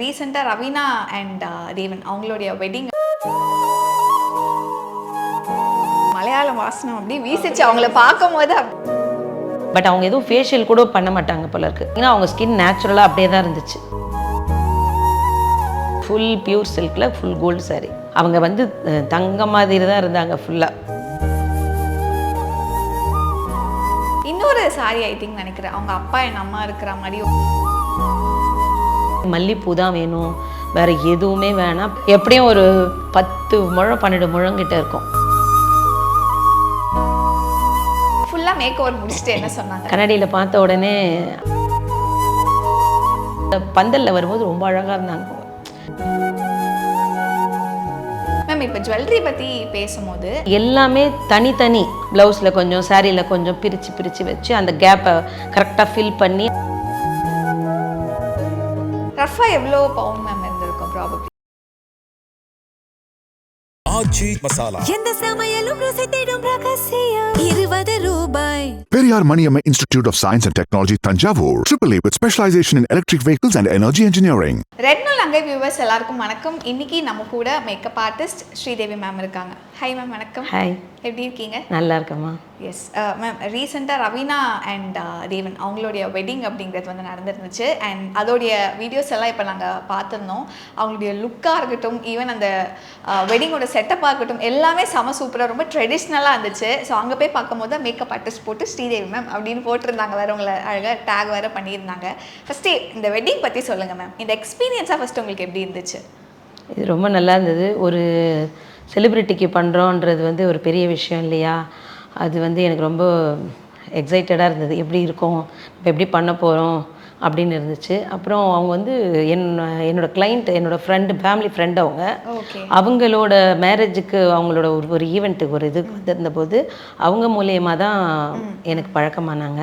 ரீசெண்டா ரவீனா அண்ட் தேவன் அவங்களுடைய வெட்டிங் மலையாள வாசனம் அப்படி வீசிச்சு அவங்கள பார்க்கும்போது. பட் அவங்க எதுவும் ஃபேஷியல் கூட பண்ண மாட்டாங்க போல இருக்கு. ஏன்னா அவங்க ஸ்கின் நேச்சுரலாக அப்படியே தான் இருந்துச்சு. ஃபுல் பியூர் சில்கில் ஃபுல் கோல்டு சாரி. அவங்க வந்து தங்க மாதிரி தான் இருந்தாங்க ஃபுல்லாக. இன்னொரு சாரி ஐ திங்க் நினைக்கிறேன் அவங்க அப்பா என் அம்மா இருக்கிற மாதிரி. மல்லிப்பூ தான் வேணும், வேற எதுவுமே வேணாம். எப்படியும் ஒரு 10 முழம் 12 முழம் கிட்ட இருக்கும். ஃபுல்லாக மேக் ஓவர் முடிச்சுட்டு என்ன சொன்னாங்க? கண்ணாடியில் பார்த்த உடனே பந்தலில் வரும்போது ரொம்ப அழகாக இருந்தாங்க. மேம் இப்போ ஜுவல்லரி பற்றி பேசும்போது எல்லாமே தனித்தனி ப்ளவுஸில் கொஞ்சம் சாரியில் கொஞ்சம் பிரித்து வச்சு அந்த கேப்பை கரெக்டாக ஃபில் பண்ணி. ரஃபா எவ்வளோ பவுண்ட் மேம் இருந்திருக்கும் ப்ராபப்ளி? ஆச்சி மசாலா எந்த சமையலும் ருசி தேடும் ரகசியம் 20 ரூபாய். Periyar Maniamma Institute of Science and Technology, Tanjavur. AAA with specialization in electric vehicles and energy engineering. Red நூல் அங்கை வியூவர்ஸ் எல்லாருக்கும் வணக்கம். இன்னைக்கு நம்ம கூட மேக்கப் ஆர்டிஸ்ட் ஸ்ரீதேவி மேம் இருக்காங்க. Hi ma'am. வணக்கம். ஹாய், எப்படி இருக்கீங்க? நல்லா இருக்கம்மா. எஸ் மேம், ரீசெண்டாக ரவீனா அண்ட் தேவன் அவங்களுடைய வெட்டிங் அப்படிங்கிறது வந்து நடந்துருந்துச்சு. அண்ட் அதோடைய வீடியோஸ் எல்லாம் இப்போ நாங்கள் பார்த்துருந்தோம். அவங்களுடைய லுக்காக இருக்கட்டும், ஈவன் அந்த வெட்டிங்கோட செட்டப்பாக இருக்கட்டும், எல்லாமே செம சூப்பராக ரொம்ப ட்ரெடிஷ்னலாக இருந்துச்சு. ஸோ அங்கே போய் பார்க்கும்போது தான் மேக்கப் ஆர்டிஸ்ட் போட்டு ஸ்ரீதேவி மேம் அப்படின்னு போட்டிருந்தாங்க. வேறு உங்களை அழகாக டேக் வேறு பண்ணியிருந்தாங்க. ஃபஸ்ட்டு இந்த வெட்டிங் பற்றி சொல்லுங்கள் மேம். இந்த எக்ஸ்பீரியன்ஸாக ஃபஸ்ட்டு உங்களுக்கு எப்படி இருந்துச்சு? இது ரொம்ப நல்லா இருந்தது. ஒரு செலிப்ரிட்டிக்கு பண்ணுறோன்றது வந்து ஒரு பெரிய விஷயம் இல்லையா? அது வந்து எனக்கு ரொம்ப எக்ஸைட்டடாக இருந்தது. எப்படி இருக்கும், இப்போ எப்படி பண்ண போகிறோம் அப்படின்னு இருந்துச்சு. அப்புறம் அவங்க வந்து என்னோட கிளைண்ட், என்னோடய ஃப்ரெண்டு, ஃபேமிலி ஃப்ரெண்டு அவங்க. அவங்களோட மேரேஜுக்கு அவங்களோட ஒரு ஈவெண்ட்டுக்கு ஒரு இதுக்கு வந்திருந்தபோது அவங்க மூலியமாக தான் எனக்கு பழக்கமானாங்க.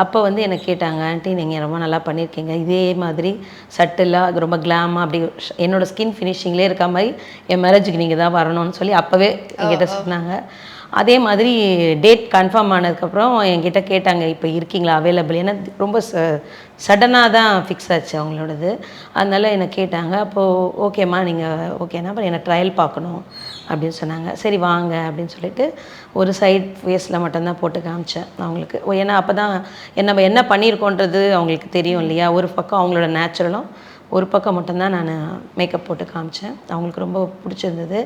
அப்போ வந்து என்னை கேட்டாங்க, ஆண்டி நீங்கள் ரொம்ப நல்லா பண்ணியிருக்கீங்க, இதே மாதிரி சட்டிலாக ரொம்ப கிளாமாக அப்படி என்னோடய ஸ்கின் ஃபினிஷிங்லேயே இருக்க மாதிரி என் மேரேஜுக்கு நீங்கள் தான் வரணும்னு சொல்லி அப்போவே என்கிட்ட சொன்னாங்க. அதே மாதிரி டேட் கன்ஃபார்ம் ஆனதுக்கப்புறம் என்கிட்ட கேட்டாங்க, இப்போ இருக்கீங்களா அவைலபிள்? ஏன்னா ரொம்ப சடனாக தான் ஃபிக்ஸ் ஆச்சு அவங்களோடது. அதனால் என்னை கேட்டாங்க. அப்போது ஓகேம்மா, நீங்கள் ஓகேனா அப்புறம் என்னை ட்ரையல் பார்க்கணும் அப்படின்னு சொன்னாங்க. சரி வாங்க அப்படின்னு சொல்லிட்டு ஒரு சைட் ஃபேஸில் மட்டும்தான் போட்டு காமிச்சேன் அவங்களுக்கு. ஏன்னா அப்போ தான் நம்ம என்ன பண்ணியிருக்கோன்றது அவங்களுக்கு தெரியும் இல்லையா? ஒரு பக்கம் அவங்களோட நேச்சுரலும், ஒரு பக்கம் மட்டும்தான் நான் மேக்கப் போட்டு காமிச்சேன். அவங்களுக்கு ரொம்ப பிடிச்சிருந்தது.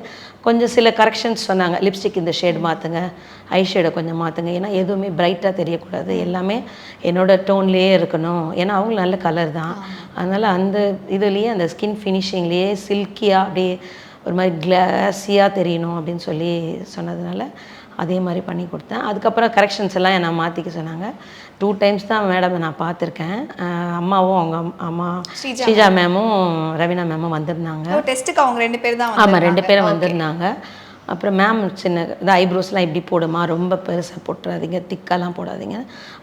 கொஞ்சம் சில கரெக்ஷன்ஸ் சொன்னாங்க. லிப்ஸ்டிக் இந்த ஷேட் மாற்றுங்க, ஐ ஷேடை கொஞ்சம் மாற்றுங்க, ஏன்னா எதுவுமே பிரைட்டாக தெரியக்கூடாது, எல்லாமே என்னோடய டோன்லேயே இருக்கணும். ஏன்னா அவங்களும் நல்ல கலர் தான். அதனால் அந்த இதுலேயே அந்த ஸ்கின் ஃபினிஷிங்லேயே சில்கியாக அப்படியே ஒரு மாதிரி கிளாஸியாக தெரியணும் அப்படின்னு சொல்லி சொன்னதுனால அதே மாதிரி பண்ணி கொடுத்தேன். அதுக்கப்புறம் கரெக்ஷன்ஸ் எல்லாம் நான் மாற்றிக்க சொன்னாங்க. 2 டைம்ஸ் தான் மேடம் நான் பார்த்துருக்கேன். அம்மாவும் அவங்க அம்மா ஸ்ரீஜா மேமும் ரவீனா மேமும் வந்திருந்தாங்க. டெஸ்ட்டுக்கு அவங்க 2 பேர் தான்? ஆமாம், 2 பேரும் வந்திருந்தாங்க. அப்புறம் மேம் சின்ன இந்த ஐப்ரோஸ்லாம் இப்படி போடுமா, ரொம்ப பெருசாக போட்டுறாதீங்க, திக்காலாம் போடாதீங்க,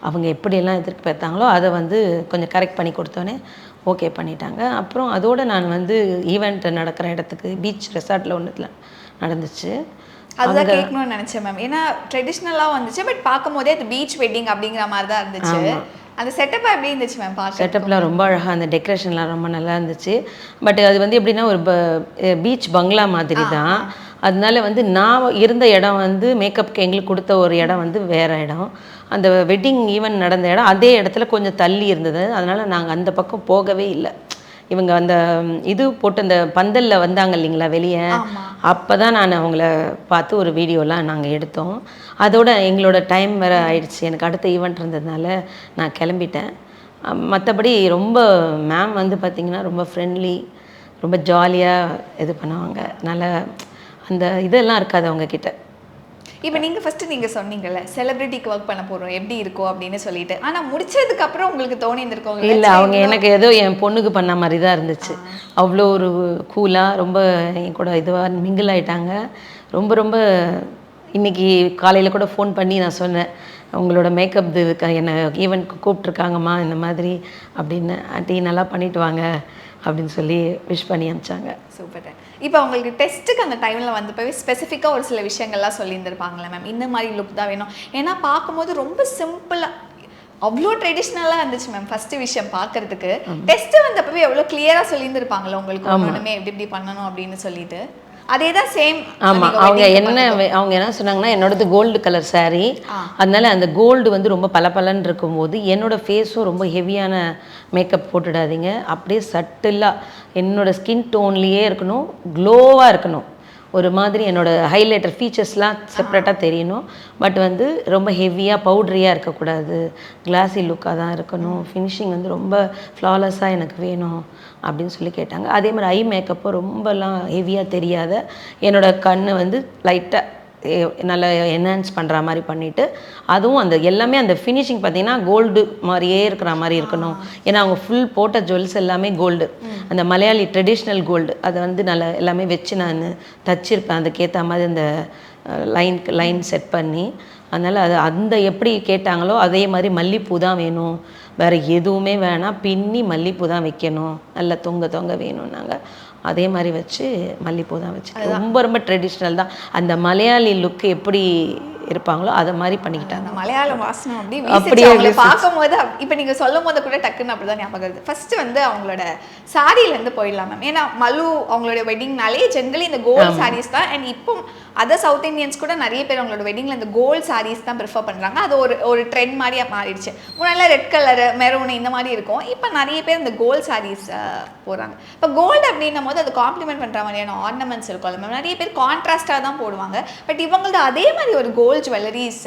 அவங்க எப்படியெல்லாம் எதிர்ப்பு பார்த்தாங்களோ அதை வந்து கொஞ்சம் கரெக்ட் பண்ணி கொடுத்தோன்னே ஓகே பண்ணிட்டாங்க. அப்புறம் அதோடு நான் வந்து ஈவெண்ட் நடக்கிற இடத்துக்கு பீச் ரெசார்ட்டில் ஒன்றுத்தில் நடந்துச்சு. அதுதான் கேட்கணும்னு நினச்சேன் மேம். ஏன்னா ட்ரெடிஷ்னலாக வந்துச்சு, பட் பார்க்கும்போதே அது பீச் வெட்டிங் அப்படிங்கிற மாதிரி தான் இருந்துச்சு. அந்த செட்டப்பாக எப்படி இருந்துச்சு மேம்? செட்டப்லாம் ரொம்ப அழகாக, அந்த டெக்கரேஷன்லாம் ரொம்ப நல்லா இருந்துச்சு. பட் அது வந்து எப்படின்னா ஒரு பீச் பங்களா மாதிரி தான். அதனால வந்து நான் இருந்த இடம் வந்து மேக்கப்புக்கு எங்களுக்கு கொடுத்த ஒரு இடம் வந்து வேறு இடம். அந்த வெட்டிங் ஈவெண்ட் நடந்த இடம் அதே இடத்துல கொஞ்சம் தள்ளி இருந்தது. அதனால் நாங்கள் அந்த பக்கம் போகவே இல்லை. இவங்க அந்த இது போட்டு அந்த பந்தலில் வந்தாங்க இல்லைங்களா வெளியே, அப்போ தான் நான் அவங்கள பார்த்து ஒரு வீடியோலாம் நாங்கள் எடுத்தோம். அதோட எங்களோட டைம் வேறு ஆயிடுச்சு. எனக்கு அடுத்த ஈவெண்ட் இருந்ததுனால நான் கிளம்பிட்டேன். மற்றபடி ரொம்ப மேம் வந்து பார்த்திங்கன்னா ரொம்ப ஃப்ரெண்ட்லி, ரொம்ப ஜாலியாக இது பண்ணுவாங்க. நல்ல அந்த இதெல்லாம் இருக்காது அவங்கக்கிட்ட. இப்போ நீங்கள் ஃபஸ்ட்டு நீங்கள் சொன்னீங்கல்ல செலிப்ரிட்டிக்கு ஒர்க் பண்ண போகிறோம் எப்படி இருக்கோ அப்படின்னு சொல்லிட்டு, ஆனால் முடிச்சதுக்கப்புறம் உங்களுக்கு தோணி இருந்திருக்கோம் இல்லை? அவங்க எனக்கு ஏதோ என் பொண்ணுக்கு பண்ண மாதிரி தான் இருந்துச்சு. அவ்வளோ ஒரு கூலாக ரொம்ப என் கூட இதுவாக மிங்கிள் ஆகிட்டாங்க. ரொம்ப ரொம்ப இன்றைக்கி காலையில் கூட ஃபோன் பண்ணி நான் சொன்னேன், உங்களோட மேக்கப் இதுக்கு என்னை ஈவெண்ட்க்கு கூப்பிட்ருக்காங்கம்மா இந்த மாதிரி அப்படின்னு. ஆண்டி நல்லா பண்ணிட்டு வாங்க அப்படின்னு சொல்லி விஷ் பண்ணி அனுப்பிச்சாங்க. சூப்பர். இப்போ உங்களுக்கு டெஸ்ட்டுக்கு அந்த டைமில் வந்து போய் ஸ்பெசிஃபிக்காக ஒரு சில விஷயங்கள்லாம் சொல்லியிருந்திருப்பாங்களே மேம், இந்த மாதிரி லுக் தான் வேணும். ஏன்னா பார்க்கும்போது ரொம்ப சிம்பிளாக அவ்வளோ ட்ரெடிஷ்னலாக இருந்துச்சு மேம் ஃபர்ஸ்ட் விஷயம் பார்க்கறதுக்கு. டெஸ்ட் வந்தப்பவே எவ்வளோ கிளியராக சொல்லியிருந்திருப்பாங்களா உங்களுக்கு ஒன்றுமே எப்படி இப்படி பண்ணணும் அப்படின்னு சொல்லிட்டு? அதே தான் சேம். ஆமாம், அவங்க என்ன சொன்னாங்கன்னா, என்னோடது கோல்டு கலர் saree, அதனால அந்த கோல்டு வந்து ரொம்ப பளபளன்னு இருக்கும்போது என்னோட ஃபேஸும் ரொம்ப ஹெவியான மேக்கப் போட்டுடாதீங்க, அப்படியே சட்டிலாக என்னோட ஸ்கின் டோன்லேயே இருக்கணும், க்ளோவாக இருக்கணும், ஒரு மாதிரி என்னோட ஹைலைட்டர் ஃபீச்சர்ஸ்லாம் செப்பரேட்டாக தெரியணும், பட் வந்து ரொம்ப ஹெவியாக பவுட்ரியாக இருக்கக்கூடாது, கிளாஸி லுக்காக தான் இருக்கணும், ஃபினிஷிங் வந்து ரொம்ப ஃப்ளாலெஸ்ஸாக எனக்கு வேணும் அப்படின்னு சொல்லி கேட்டாங்க. அதே மாதிரி ஐ மேக்கப்பும் ரொம்பலாம் ஹெவியாக தெரியாத, என்னோட கண் வந்து லைட்டாக நல்லா என்ஹான்ஸ் பண்ணுற மாதிரி பண்ணிவிட்டு, அதுவும் அந்த எல்லாமே அந்த ஃபினிஷிங் பார்த்திங்கன்னா கோல்டு மாதிரியே இருக்கிற மாதிரி இருக்கணும். ஏன்னா அவங்க ஃபுல் போட்ட ஜுவல்ஸ் எல்லாமே கோல்டு, அந்த மலையாளி ட்ரெடிஷ்னல் கோல்டு, அதை வந்து நல்லா எல்லாமே வச்சு நான் தச்சிருப்பேன் அதுக்கேற்ற மாதிரி அந்த லைன் செட் பண்ணி. அதனால் அது அந்த எப்படி கேட்டாங்களோ அதே மாதிரி மல்லிப்பூ தான் வேணும், வேறு எதுவுமே வேணாம், பின்னி மல்லிப்பூ தான் வைக்கணும், நல்லா தொங்க வேணும்னாங்க. அதே மாதிரி வச்சு மல்லிப்பூ தான் வச்சு ரொம்ப ரொம்ப ட்ரெடிஷ்னல் தான். அந்த மலையாளி லுக்கு எப்படி இருப்பாங்களோ அதை மாதிரி பண்ணிக்கிட்டாங்க. மலையாள வாசனம் அப்படியே பார்க்கும்போது இப்போ நீங்கள் சொல்லும் போது கூட டக்குன்னு அப்படி தான் ஞாபகம் வருது. ஃபர்ஸ்ட் வந்து அவங்களோட சாரியிலேருந்து போயிடலாம் மேம். ஏன்னா மலு அவங்களோட வெட்டிங்னாலே ஜென்ரலி இந்த கோல்டு சாரீஸ் தான். அண்ட் இப்போ அதர் சவுத் இந்தியன்ஸ் கூட நிறைய பேர் அவங்களோட வெட்டிங்கில் இந்த கோல்டு சாரீஸ் தான் ப்ரிஃபர் பண்ணுறாங்க. அது ஒரு ட்ரெண்ட் மாதிரியாக மாறிடுச்சு. முன்னாடி ரெட் கலரு மெரூன் இந்த மாதிரி இருக்கும், இப்போ நிறைய பேர் இந்த கோல்டு சாரீஸ் போடுறாங்க. இப்போ கோல்டு அப்படின்னும் போது அது காம்ப்ளிமெண்ட் பண்ணுற மாதிரியான ஆர்னமெண்ட்ஸ் இருக்கும் மேம். நிறைய பேர் கான்ட்ராஸ்டாக தான் போடுவாங்க, பட் இவங்களது அதே மாதிரி ஒரு கோல்டு ஜுவல்லரிஸ்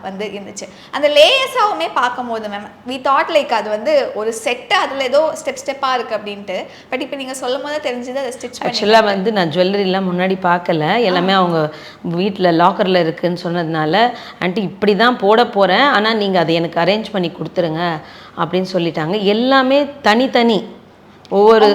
வந்து இருந்துச்சு. அந்த லேயர்ஸாகவுமே பார்க்கும்போது மேம் வி தாட் லைக் அது வந்து ஒரு செட்டு, அதில் ஏதோ ஸ்டெப்பாக இருக்குது அப்படின்ட்டு. பட் இப்போ நீங்கள் சொல்லும் போது தெரிஞ்சது அதை ஸ்டிச் பண்ணி. ஆக்சுவலாக வந்து நான் ஜுவல்லரிலாம் முன்னாடி பார்க்கல, எல்லாமே அவங்க வீட்டில் லாக்கரில் இருக்குதுன்னு சொன்னதுனால, ஆண்டி இப்படி தான் போட போகிறேன், ஆனால் நீங்கள் அதை எனக்கு அரேஞ்ச் பண்ணி கொடுத்துருங்க அப்படின்னு சொல்லிட்டாங்க. எல்லாமே தனித்தனி, ஒவ்வொரு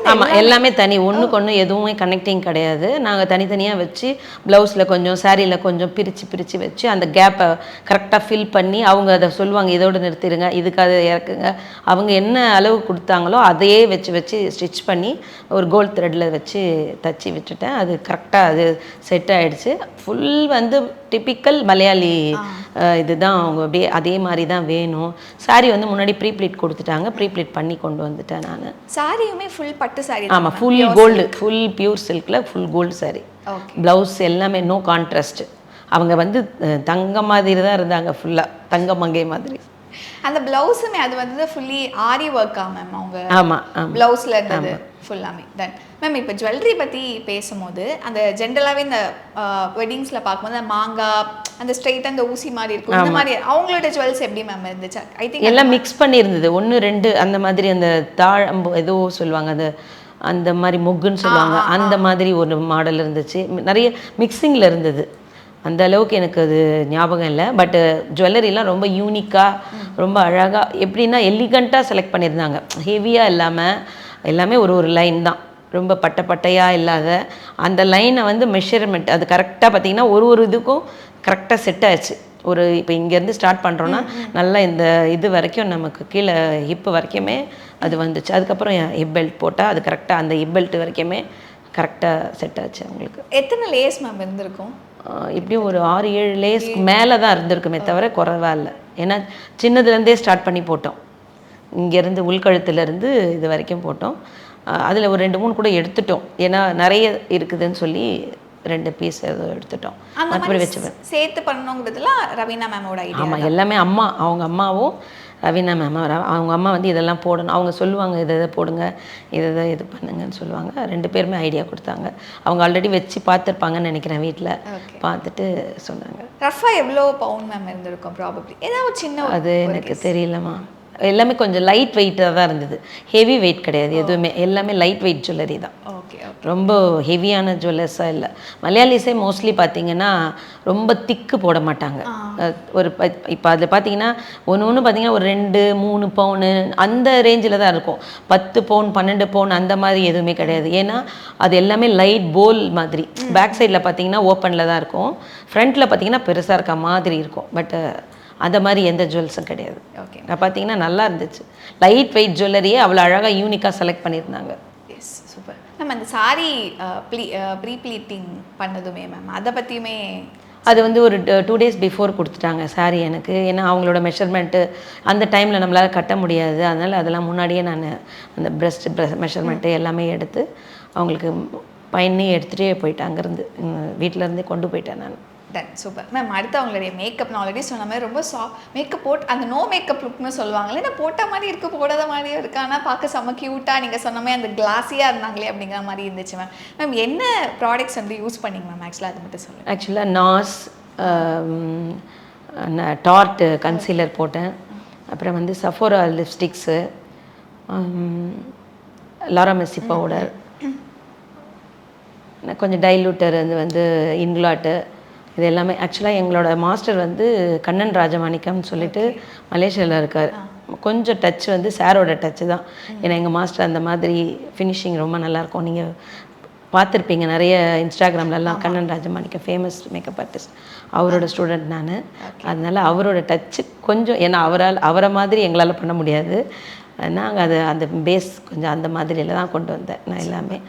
ஆமாம் எல்லாமே தனி, ஒன்றுக்கு ஒன்று எதுவுமே கனெக்டிங் கிடையாது. நாங்கள் தனித்தனியாக வச்சு ப்ளவுஸில் கொஞ்சம் சாரியில் கொஞ்சம் பிரித்து வச்சு அந்த கேப்பை கரெக்டாக ஃபில் பண்ணி, அவங்க அதை சொல்லுவாங்க இதோடு நிறுத்திடுங்க, இதுக்காக இறக்குங்க, அவங்க என்ன அளவு கொடுத்தாங்களோ அதையே வச்சு ஸ்டிச் பண்ணி ஒரு கோல்டு த்ரெட்டில் வச்சு தச்சு விட்டுட்டேன். அது கரெக்டாக அது செட் ஆகிடுச்சு. ஃபுல் வந்து டிப்பிக்கல் மலையாளி இதுதான், அவங்க அப்படியே அதே மாதிரி தான் வேணும். சாரி வந்து முன்னாடி ப்ரீப்ளீட் கொடுத்துட்டாங்க, ப்ரீப்ளீட் பண்ணி கொண்டு வந்துட்டேன் நான். சாரியுமே ஃபுல் பட்டு சாரி. ஆமாம், ஃபுல் கோல்டு, ஃபுல் பியூர் சில்கில் ஃபுல் கோல்டு சாரி. ப்ளவுஸ் எல்லாமே நோ கான்ட்ராஸ்ட். அவங்க வந்து தங்க மாதிரி தான் இருந்தாங்க, ஃபுல்லாக தங்க மங்கை மாதிரி. அந்த ப்ளவுஸுமே அது வந்து ஃபுல்லி ஆரி ஒர்க்கா மேம் அவங்க? ஆமாம், ப்ளவுஸில் இருந்தது ஃபுல்லாமே. தென் மேம் இப்போ ஜுவல்லரி பற்றி பேசும்போது அந்த ஜென்ரலாகவே இந்த வெட்டிங்ஸில் பார்க்கும்போது அந்த மாங்காய், அந்த ஸ்ட்ரெயிட்டாக அந்த ஊசி மாதிரி இருக்கும், இந்த மாதிரி அவங்களோட ஜுவல்ஸ் எப்படி மேம் இருந்துச்சு? ஐ திங்க் எல்லாம் மிக்ஸ் பண்ணியிருந்தது, 1 2 அந்த மாதிரி, அந்த தாழம்பு ஏதோ சொல்லுவாங்க, அந்த மாதிரி மொக்குன்னு சொல்லுவாங்க, அந்த மாதிரி ஒரு மாடல் இருந்துச்சு, நிறைய மிக்சிங்கில் இருந்தது. அந்த அளவுக்கு எனக்கு அது ஞாபகம் இல்லை. பட்டு ஜுவல்லரிலாம் ரொம்ப யூனிக்காக ரொம்ப அழகாக எப்படின்னா எலிகண்ட்டாக செலக்ட் பண்ணியிருந்தாங்க. ஹெவியாக இல்லாமல் எல்லாமே ஒரு லைன் தான், ரொம்ப பட்டையாக இல்லாத அந்த லைனை வந்து மெஷர்மெண்ட் அது கரெக்டாக பார்த்திங்கன்னா ஒரு இதுக்கும் கரெக்டாக செட் ஆச்சு. இப்போ இங்கேருந்து ஸ்டார்ட் பண்ணுறோன்னா நல்லா இந்த இது வரைக்கும் நமக்கு கீழே ஹிப்பு வரைக்குமே அது வந்துச்சு. அதுக்கப்புறம் ஹிப் பெல்ட் போட்டால் அது கரெக்டாக அந்த ஹிப் பெல்ட் வரைக்குமே கரெக்டாக செட் ஆச்சு. அவங்களுக்கு எத்தனை லேஸ் மேம் இருந்திருக்கும்? இப்படியும் ஒரு 6-7 லேஸ்க்கு மேலே தான் இருந்திருக்குமே தவிர குறைவா இல்லை. ஏன்னா சின்னதுலேருந்தே ஸ்டார்ட் பண்ணி போட்டோம், இங்கேருந்து உள்கழுத்துலேருந்து இது வரைக்கும் போட்டோம். அதில் ஒரு 2-3 கூட எடுத்துட்டோம், ஏன்னா நிறைய இருக்குதுன்னு சொல்லி 2 பீஸ் ஏதோ எடுத்துட்டோம். மற்றபடி வச்சுப்பேன் சேர்த்து பண்ணணுங்கிறதுலாம் ரவீனா மேமோட ஐடியா. ஆமாம், எல்லாமே அவங்க அம்மாவும் ரவீனா மேம், அவங்க அம்மா வந்து இதெல்லாம் போடணும், அவங்க சொல்லுவாங்க இதை போடுங்க, இதை இது பண்ணுங்கன்னு சொல்லுவாங்க. 2 பேருமே ஐடியா கொடுத்தாங்க. அவங்க ஆல்ரெடி வச்சு பார்த்துருப்பாங்கன்னு நினைக்கிறேன், வீட்டில் பார்த்துட்டு சொன்னாங்க. ரஃபா எவ்வளோ பவுண்ட் மேம் இருந்திருக்கும் ப்ராபப்ளி? ஏதாவது சின்ன அது எனக்கு தெரியலம்மா. எல்லாமே கொஞ்சம் லைட் வெயிட்டாக தான் இருந்தது, ஹெவி வெயிட் கிடையாது எதுவுமே, எல்லாமே லைட் வெயிட் ஜுவல்லரி தான். ரொம்ப ஹெவியான ஜுவல்லர்ஸாக இல்லை. மலையாளிஸே மோஸ்ட்லி பார்த்திங்கன்னா ரொம்ப திக்கு போட மாட்டாங்க. இப்போ அதில் பார்த்திங்கன்னா ஒன்று பார்த்திங்கன்னா ஒரு 2-3 பவுனு அந்த ரேஞ்சில் தான் இருக்கும். 10 பவுன் 12 பவுன் அந்த மாதிரி எதுவுமே கிடையாது. ஏன்னா அது எல்லாமே லைட் போல் மாதிரி. பேக் சைடில் பார்த்திங்கன்னா ஓப்பனில் தான் இருக்கும், ஃப்ரண்ட்டில் பார்த்திங்கன்னா பெருசாக இருக்க மாதிரி இருக்கும். பட் அந்த மாதிரி எந்த ஜுவல்ஸும் கிடையாது. ஓகே, நான் பார்த்தீங்கன்னா நல்லா இருந்துச்சு. லைட் வெயிட் ஜுவல்லரியே அவ்வளோ அழகாக யூனிக்காக செலக்ட் பண்ணியிருந்தாங்க. Yes, super ma'am. அந்த சாரி ப்ரீ ப்ளீட்டிங் பண்ணதுமே மேம் அதை பற்றியுமே அது வந்து ஒரு 2 days பிஃபோர் கொடுத்துட்டாங்க சாரி எனக்கு. ஏன்னா அவங்களோட மெஷர்மெண்ட்டு அந்த டைமில் நம்மளால் கட்ட முடியாது. அதனால் அதெல்லாம் முன்னாடியே நான் அந்த பிரஸ்ட் மெஷர்மெண்ட்டு எல்லாமே எடுத்து அவங்களுக்கு பண்ணி எடுத்துகிட்டே போயிட்டேன். அங்கேருந்து வீட்டிலேருந்தே கொண்டு போயிட்டேன் நான். Ton super ma'am. அடுத்து அவங்களுடைய மேக்கப் நான் ஆல்ரெடி சொன்ன மாதிரி ரொம்ப மேக்கப் போட்டு அந்த நோ மேக்கப் லுக்னு சொல்லுவாங்களே, நான் போட்ட மாதிரி இருக்குது போடாத மாதிரியும் இருக்குது, ஆனால் பார்க்க செம்ம க்யூட்டாக நீங்கள் சொன்ன மாதிரி அந்த கிளாஸியாக இருந்தாங்களே அப்படிங்கிற மாதிரி இருந்துச்சு மேம். மேம் என்ன ப்ராடக்ட்ஸ் வந்து யூஸ் பண்ணிங்க மேம் ஆக்சுவலாக அது மட்டும் சொல்லுங்கள். ஆக்சுவலாக நாஸ் டார்ட் கன்சீலர் போட்டேன். அப்புறம் வந்து சஃபோரா லிப்ஸ்டிக்ஸு, லாரா மெஸ்ஸி பவுடர், கொஞ்சம் டைலூட்டர் வந்து இன்க்ளாட்டு, இது எல்லாமே. ஆக்சுவலாக எங்களோட மாஸ்டர் வந்து கண்ணன் ராஜமாணிக்கம்னு சொல்லிட்டு மலேசியாவில் இருக்கார். கொஞ்சம் டச் வந்து சாரோட டச்சு தான். ஏன்னா எங்கள் மாஸ்டர் அந்த மாதிரி ஃபினிஷிங் ரொம்ப நல்லாயிருக்கும். நீங்கள் பார்த்துருப்பீங்க நிறைய இன்ஸ்டாகிராம்லலாம். Kannan Rajamanickam famous makeup artist, அவரோட ஸ்டூடெண்ட் நான். அதனால் அவரோட டச்சு கொஞ்சம், ஏன்னா அவரை மாதிரி எங்களால் பண்ண முடியாது. நாங்கள் அந்த பேஸ் கொஞ்சம் அந்த மாதிரியில் தான் கொண்டு வந்தேன் நான் எல்லாமே.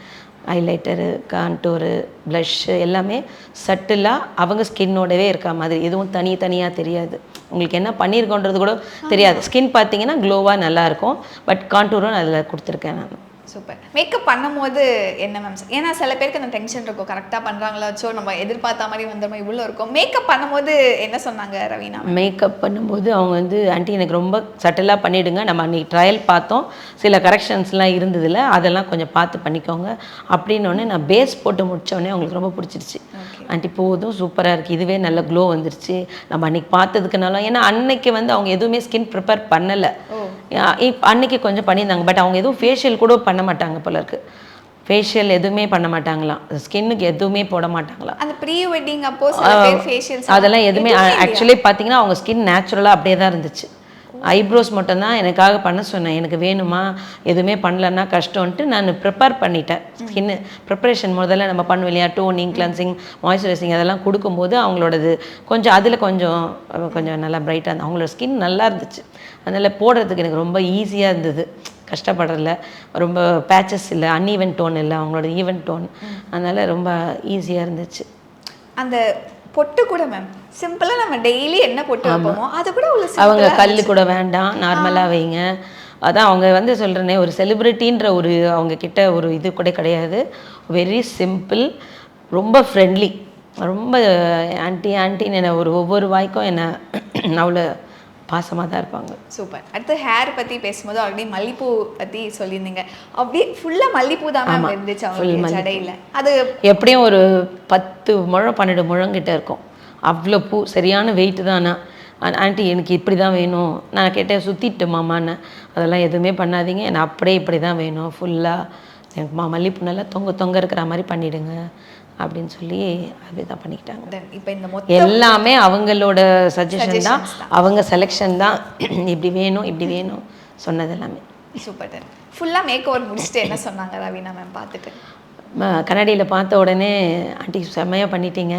ஹைலைட்டரு, கான்டூரு, ப்ளஷ்ஷு எல்லாமே சட்டிலாக அவங்க ஸ்கின்னோடவே இருக்க மாதிரி, எதுவும் தனியாக தெரியாது. உங்களுக்கு என்ன பண்ணியிருக்கோன்றது கூட தெரியாது. ஸ்கின் பார்த்தீங்கன்னா க்ளோவாக நல்லாயிருக்கும். பட் கான்டூரும் அதில் கொடுத்துருக்கேன் நான். சூப்பர். மேக்கப் பண்ணும்போது என்ன மேம், ஏன்னா சில பேருக்கு அந்த டென்ஷன் இருக்கும், கரெக்டாக பண்ணுறாங்களாச்சோ நம்ம எதிர்பார்த்த மாதிரி வந்துடுமா இவ்வளோ இருக்கும். மேக்கப் பண்ணும்போது என்ன சொன்னாங்க ரவீனா? மேக்கப் பண்ணும்போது அவங்க வந்து ஆண்டி எனக்கு ரொம்ப சட்டிலாக பண்ணிவிடுங்க, நம்ம அன்றைக்கி ட்ரையல் பார்த்தோம், சில கரெக்ஷன்ஸ்லாம் இருந்ததில்ல, அதெல்லாம் கொஞ்சம் பார்த்து பண்ணிக்கோங்க அப்படின்னோடனே நான் பேஸ் போட்டு முடித்தோடனே அவங்களுக்கு ரொம்ப பிடிச்சிருச்சு. ஆண்டி போதும், சூப்பராக இருக்குது, இதுவே நல்ல க்ளோ வந்துருச்சு நம்ம அன்றைக்கி பார்த்ததுக்குனால. ஏன்னா அன்னைக்கு வந்து அவங்க எதுவுமே ஸ்கின் ப்ரிப்பேர் பண்ணலை. அன்னைக்கு கொஞ்சம் பண்ணியிருந்தாங்க. பட் அவங்க எதுவும் ஃபேஷியல் கூட பண்ண மாட்டாங்க போல இருக்கு. ஃபேஷியல் எதுவுமே பண்ண மாட்டாங்களாம், ஸ்கின்னுக்கு எதுவுமே போட மாட்டாங்களாம். அந்த ப்ரீ வெட்டிங் அப்போ சில பேர் ஃபேஷியல்ஸ் அதெல்லாம் எதுவுமே ஆக்சுவலி பார்த்தீங்கன்னா அவங்க ஸ்கின் நேச்சுரலாக அப்படியே தான் இருந்துச்சு. ஐப்ரோஸ் மட்டும்தான் எனக்காக பண்ண சொன்னேன். எனக்கு வேணுமா, எதுவுமே பண்ணலன்னா கஷ்டம்ன்ட்டு நான் ப்ரிப்பேர் பண்ணிட்டேன். ஸ்கின்னு ப்ரிப்பரேஷன் முதல்ல நம்ம பண்ணுவோம் இல்லையா, டோனிங், கிளன்சிங், மாய்ஸ்சரைசிங் அதெல்லாம் கொடுக்கும்போது அவங்களோடது கொஞ்சம் அதில் கொஞ்சம் நல்லா பிரைட்டாக இருந்தது. அவங்களோட ஸ்கின் நல்லா இருந்துச்சு. அதனால் போடுறதுக்கு எனக்கு ரொம்ப ஈஸியாக இருந்தது, கஷ்டப்படலை. ரொம்ப பேச்சஸ் இல்லை, அன்ஈவன் டோன் இல்லை, அவங்களோட ஈவன் டோன். அதனால் ரொம்ப ஈஸியாக இருந்துச்சு. அந்த பொட்டு கூட மேம் சிம்பிளாக நம்ம டெய்லி என்ன பொட்டு வைப்போமோ அது கூட அவங்க கல் கூட வேண்டாம், நார்மலாக வைங்க. அதான் அவங்க வந்து சொல்கிறேனே, ஒரு செலிப்ரிட்டின்ற ஒரு அவங்க கிட்ட ஒரு இது கூட கிடையாது. வெரி சிம்பிள், ரொம்ப ஃப்ரெண்ட்லி, ரொம்ப ஆன்ட்டின்னு என்னை ஒவ்வொரு வாய்க்கும் என்னை அவ்வளோ பாசமாக தான் இருப்பாங்க. சூப்பர். அடுத்து ஹேர் பற்றி பேசும்போது ஆல்ரெடி மல்லிப்பூ பற்றி சொல்லியிருந்தீங்க. அப்படியே ஃபுல்லாக மல்லிப்பூ தான் மேம் இருந்துச்சு அவங்க ஜடையில். அது எப்படியும் ஒரு 10 முழம் 12 முழங்கிட்ட இருக்கும். அவ்வளோ பூ, சரியான வெயிட்டு தானா. ஆண்டி எனக்கு இப்படி தான் வேணும். நான் கேட்டேன் சுற்றிட்டு மாமான்னு. அதெல்லாம் எதுவுமே பண்ணாதீங்க, எனக்கு அப்படியே இப்படி தான் வேணும், ஃபுல்லாக எனக்கு மல்லிப்பூ நல்லா தொங்க இருக்கிற மாதிரி பண்ணிவிடுங்க அப்படின்னு சொல்லி அப்படி தான் பண்ணிக்கிட்டாங்க. இப்போ இந்த எல்லாமே அவங்களோட சஜஷன் தான், அவங்க செலெக்ஷன் தான். இப்படி வேணும் சொன்னது எல்லாமே. சூப்பர். ஃபுல்லாக மேக் ஓவர் முடிச்சுட்டு என்ன சொன்னாங்க ரவீனா மேம் பார்த்துட்டு? கண்ணாடியில் பார்த்த உடனே ஆண்டி செம்மையாக பண்ணிட்டீங்க,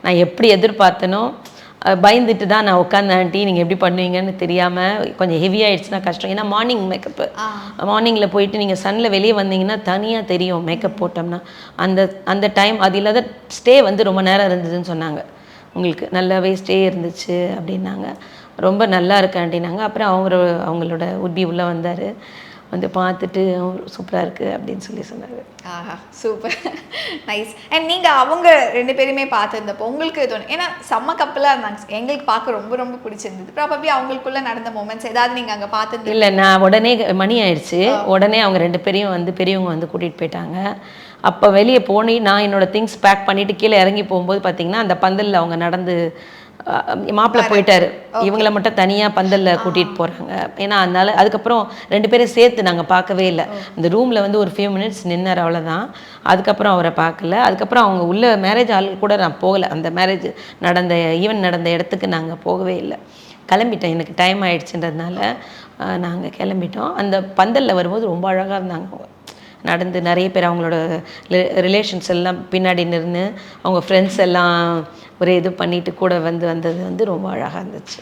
நான் எப்படி எதிர்பார்த்தனோ பயந்துட்டு தான் நான் உட்காந்தேன். ஆண்டி நீங்கள் எப்படி பண்ணுவீங்கன்னு தெரியாமல் கொஞ்சம் ஹெவியாகிடுச்சுன்னா கஷ்டம். ஏன்னா மார்னிங் மேக்கப்பு, மார்னிங்கில் போயிட்டு நீங்கள் சன்னில் வெளியே வந்தீங்கன்னா தனியாக தெரியும் மேக்கப் போட்டோம்னா. அந்த டைம் அது இல்லாத ஸ்டே வந்து ரொம்ப நேரம் இருந்ததுன்னு சொன்னாங்க. உங்களுக்கு நல்லாவே ஸ்டே இருந்துச்சு அப்படின்னாங்க. ரொம்ப நல்லா இருக்கு ஆண்டினாங்க. அப்புறம் அவங்களோட உட்பி உள்ளே வந்தார், வந்து பார்த்துட்டு சூப்பராக இருக்குது அப்படின்னு சொல்லி சொன்னாங்க. ஆஹா, சூப்பர், நைஸ். அண்ட் நீங்கள் அவங்க 2 பேருமே பார்த்துருந்தப்போ உங்களுக்கு தோணும், ஏன்னா செம்ம கப்பலாக இருந்தாங்க, எங்களுக்கு பார்க்க ரொம்ப ரொம்ப பிடிச்சிருந்தது. ப்ராபப்ளி அவங்களுக்குள்ளே நடந்த மூமெண்ட்ஸ் ஏதாவது நீங்கள் அங்கே பார்த்துருந்து? இல்லை, நான் உடனே மணி ஆயிடுச்சு, உடனே அவங்க 2 பேரையும் வந்து பெரியவங்க வந்து கூட்டிகிட்டு போயிட்டாங்க. அப்போ வெளியே போனி நான் என்னோடய திங்ஸ் பேக் பண்ணிவிட்டு கீழே இறங்கி போகும்போது பார்த்திங்கன்னா அந்த பந்தலில் அவங்க நடந்து மாப்பிள்ளை போயிட்டாரு, இவங்கள மட்டும் தனியாக பந்தலில் கூட்டிகிட்டு போகிறாங்க. ஏன்னா அதனால அதுக்கப்புறம் 2 பேரும் சேர்த்து நாங்கள் பார்க்கவே இல்லை. அந்த ரூமில் வந்து ஒரு few minutes நின்னார், அவ்வளோதான். அதுக்கப்புறம் அவரை பார்க்கல. அதுக்கப்புறம் அவங்க உள்ள மேரேஜ் ஆள் கூட நான் போகலை. அந்த மேரேஜ் ஈவென்ட் நடந்த இடத்துக்கு நாங்கள் போகவே இல்லை. கிளம்பிட்டேன், எனக்கு டைம் ஆகிடுச்சுன்றதுனால நாங்கள் கிளம்பிட்டோம். அந்த பந்தலில் வரும்போது ரொம்ப அழகாக இருந்தாங்க. நடந்து நிறைய பேர் அவங்களோட ரிலேஷன்ஸ் எல்லாம் பின்னாடி நின்று அவங்க ஃப்ரெண்ட்ஸ் எல்லாம் ஒரு இது பண்ணிட்டு கூட வந்தது வந்து ரொம்ப அழகாக இருந்துச்சு.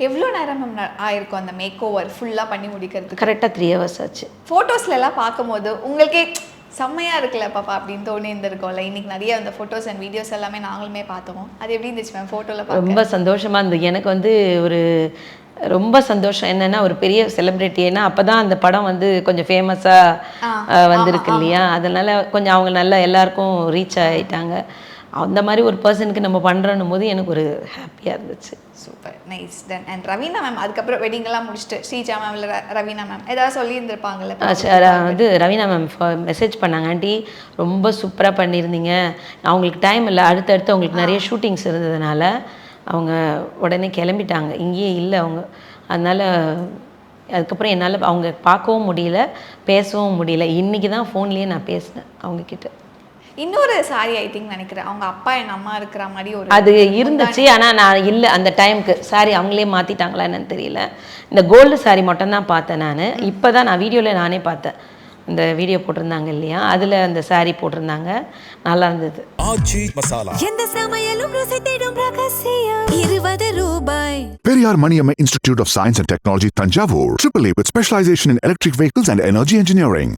எவ்வளோ நேரம் மேம் ஆயிருக்கும் அந்த மேக் ஓவர் ஃபுல்லாக பண்ணி முடிக்கிறதுக்கு? கரெக்டாக 3 hours ஆச்சு. ஃபோட்டோஸ்ல எல்லாம் பார்க்கும்போது உங்களுக்கே செம்மையாக இருக்குல்ல பாப்பா அப்படின்னு தோணி இருந்திருக்கோம்ல. இன்னைக்கு நிறைய அந்த ஃபோட்டோஸ் அண்ட் வீடியோஸ் எல்லாமே நாங்களுமே பார்த்தோம். அது எப்படி இருந்துச்சு மேம் ஃபோட்டோவில் பார்க்க? ரொம்ப சந்தோஷமாக இருந்தது. எனக்கு வந்து ஒரு ரொம்ப சந்தோஷம் என்னென்னா, ஒரு பெரிய செலிப்ரிட்டி. ஏன்னா அப்போ தான் அந்த படம் வந்து கொஞ்சம் ஃபேமஸாக வந்திருக்கு இல்லையா, அதனால் கொஞ்சம் அவங்க நல்லா எல்லாருக்கும் ரீச் ஆகிட்டாங்க. அந்த மாதிரி ஒரு பர்சனுக்கு நம்ம பண்ணுறன்னும் போது எனக்கு ஒரு ஹாப்பியாக இருந்துச்சு. Super, nice. Then and Raveena ma'am அதுக்கப்புறம் வெட்டிங்கெல்லாம் முடிச்சுட்டு ஸ்ரீஜா மேம் இல்லை ரவீனா மேம் ஏதாவது சொல்லியிருந்திருப்பாங்கல்ல? வந்து ரவீனா மேம் மெசேஜ் பண்ணாங்க, ஆண்டி ரொம்ப சூப்பராக பண்ணியிருந்தீங்க, அவங்களுக்கு டைம் இல்லை, அடுத்தடுத்து அவங்களுக்கு நிறைய ஷூட்டிங்ஸ் இருந்ததுனால அவங்க உடனே கிளம்பிட்டாங்க, இங்கேயே இல்லை அவங்க. அதனால் அதுக்கப்புறம் என்னால் அவங்க பார்க்கவும் முடியல, பேசவும் முடியல. இன்றைக்கி தான் ஃபோன்லேயே நான் பேசினேன் அவங்கக்கிட்ட. இன்னொரு சாரி ஐ திங்க் நினைக்கிறேன் அவங்க அப்பா என் அம்மா இருக்கிற மாதிரி ஒரு அது இருந்துச்சு. ஆனால் நான் இல்லை அந்த டைமுக்கு சாரி அவங்களே மாற்றிட்டாங்களா என்னன்னு தெரியல. இந்த கோல்டு சாரி மட்டும்தான் பார்த்தேன் நான். இப்போ தான் நான் வீடியோவில் நானே பார்த்தேன், இந்த வீடியோ போட்டிருந்தாங்க இல்லையா, அதில் அந்த சாரி போட்டிருந்தாங்க, நல்லா இருந்தது. ஆச்சி மசாலா. எந்த சமையலும் ருசி தேடும் ரகசியம் 20 ரூபாய். Periyar Maniamma Institute of Science and Technology, Tanjavur. AAA with specialization in electric vehicles and energy engineering.